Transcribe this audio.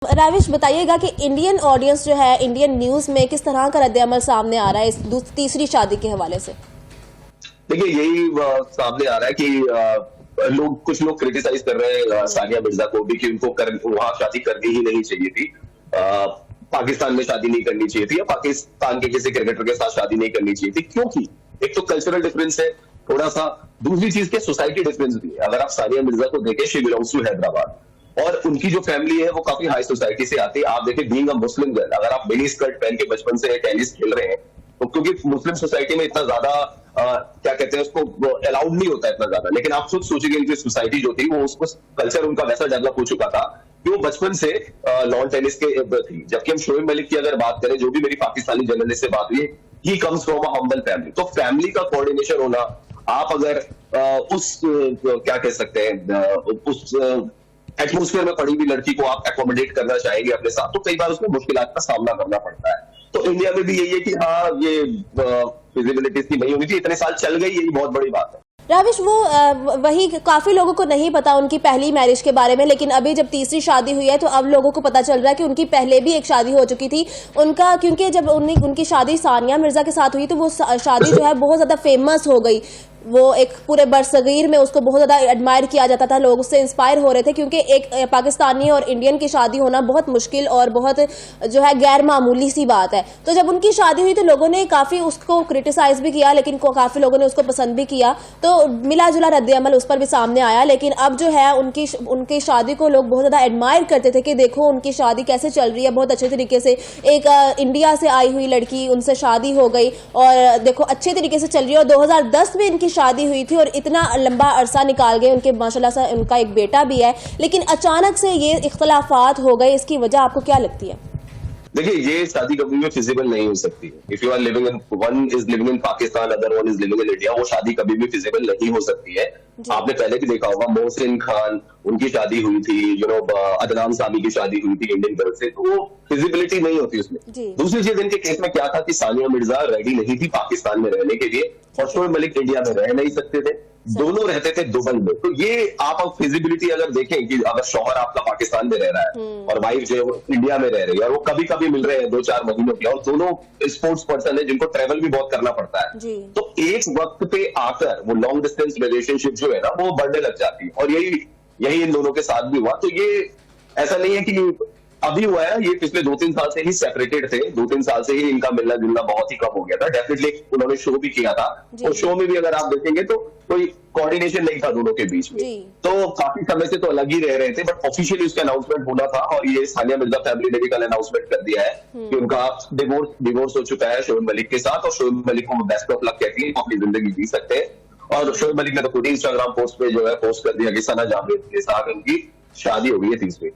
Rubbish, बताइएगा कि Indian audience जो है इंडियन न्यूज में किस तरह का रद्द-ए-अमल सामने आ रहा है इस तीसरी शादी के हवाले से? देखिए, यही सामने आ रहा है कि कुछ लोग क्रिटिसाइज कर रहे हैं सानिया मिर्जा को भी कि उनको वहां शादी करनी ही नहीं चाहिए थी, पाकिस्तान में शादी नहीं करनी चाहिए थी, या पाकिस्तान के किसी क्रिकेटर के साथ शादी नहीं करनी चाहिए थी। क्योंकि एक तो कल्चरल डिफरेंस है थोड़ा सा, दूसरी चीज के सोसाइटी डिफरेंस भी है। अगर आप सानिया मिर्जा को देखें, शी बिलोंग्स टू हैदराबाद और उनकी जो फैमिली है वो काफी हाई सोसाइटी से आती है। आप देखिए, बीइंग अ मुस्लिम गर्ल, अगर आप मिनी स्कर्ट पहन के बचपन से टेनिस खेल रहे हैं तो क्योंकि मुस्लिम सोसाइटी में इतना ज्यादा क्या कहते हैं उसको, अलाउड नहीं होता इतना ज्यादा, लेकिन आप खुद सोचिए उनकी सोसाइटी जो थी वो उसको कल्चर उनका वैसा डेवलप हो चुका था कि वो बचपन से लॉन टेनिस के थी। जबकि हम शोएब मलिक की अगर बात करें, जो भी मेरी पाकिस्तानी जर्नलिस्ट से बात हुई, he comes from a humble family. तो फैमिली का कोऑर्डिनेशन होना, आप अगर उस क्या कह सकते हैं उस एटमोस्फेयर में पड़ी हुई लड़की को आप एकोमोडेट करना चाहेंगे अपने साथ, तो कई बार उसमें मुश्किलात का सामना करना पड़ता है। तो इंडिया में भी यही है कि हाँ, ये फिजिबिलिटी की नहीं होनी चाहिए, इतने साल चल गई, यही बहुत बड़ी बात है। राविश, वो वही काफी लोगों को नहीं पता उनकी पहली मैरिज के बारे में, लेकिन अभी जब तीसरी शादी हुई है तो अब लोगों को पता चल रहा है कि उनकी पहले भी एक शादी हो चुकी थी उनका, क्योंकि जब उनकी शादी सानिया मिर्जा के साथ हुई तो वो शादी जो है बहुत ज्यादा फेमस हो गई। वो एक पूरे बरसगीर में उसको बहुत ज्यादा एडमायर किया जाता था, लोग उससे इंस्पायर हो रहे थे, क्योंकि एक पाकिस्तानी और इंडियन की शादी होना बहुत मुश्किल और बहुत जो है गैर मामूली सी बात है। तो जब उनकी शादी हुई तो लोगों ने काफी उसको क्रिटिसाइज भी किया, लेकिन काफी लोगों ने उसको पसंद भी किया, तो मिला जुला रद्द-ए-अमल उस पर भी सामने आया। लेकिन अब जो है उनकी शादी को लोग बहुत ज्यादा एडमायर करते थे कि देखो उनकी शादी कैसे चल रही है, बहुत अच्छे तरीके से एक इंडिया से आई हुई लड़की, उनसे शादी हो गई और देखो अच्छे तरीके से चल रही है। और 2010 में इनकी शादी हुई थी और इतना लंबा अरसा निकाल गए, उनके माशाल्लाह से उनका एक बेटा भी है, लेकिन अचानक से ये इख्तलाफात हो गए। इसकी वजह आपको क्या लगती है? देखिए, ये शादी कभी भी फिजिबल नहीं हो सकती। If you are living in, one is living in Pakistan, other one is living in India, वो शादी कभी भी फिजिबल नहीं हो सकती है। आपने पहले भी देखा होगा, मोहसिन खान उनकी शादी हुई थी, अदनान सामी की शादी हुई थी इंडियन गर्ल से, तो वो फिजिबिलिटी नहीं होती उसमें। दूसरी चीज, इनके केस में क्या था कि सानिया मिर्जा रेडी नहीं थी पाकिस्तान में रहने के लिए और शोएब मलिक इंडिया में रह नहीं सकते थे, दोनों रहते थे दुबई में। तो ये आप अब फिजिबिलिटी अगर देखें कि अगर शौहर आपका पाकिस्तान में रह रहा है और वाइफ जो है वो इंडिया में रह रही है और वो कभी कभी मिल रहे हैं 2-4 महीनों के, और दोनों स्पोर्ट्स पर्सन है जिनको ट्रेवल भी बहुत करना पड़ता है, तो एक वक्त पे आकर वो लॉन्ग डिस्टेंस रिलेशनशिप जो है ना वो बढ़ने लग जाती है। और यही इन दोनों के साथ भी हुआ। तो ये ऐसा नहीं है कि अभी हुआ है, ये पिछले 2-3 साल से ही सेपरेटेड थे, 2-3 साल से ही इनका मिलना जुलना बहुत ही कम हो गया था। डेफिनेटली उन्होंने शो भी किया था, और शो में भी अगर आप देखेंगे तो कोई कोऑर्डिनेशन नहीं था दोनों के बीच में, तो काफी समय से तो अलग ही रह रहे थे। बट ऑफिशियली उसका अनाउंसमेंट होना था, और ये सानिया मिर्जा फैमिली ने भी कल अनाउंसमेंट कर दिया है कि उनका डिवोर्स हो चुका है शोएब मलिक के साथ, और शोएब मलिक को बेस्ट ऑफ लक कहती है, अपनी जिंदगी जी सकते हैं। और शोएब मलिक ने तो खुद ही इंस्टाग्राम पोस्ट पे जो है पोस्ट कर दिया कि सना जावेद के साथ उनकी शादी हो गई है तीसरी।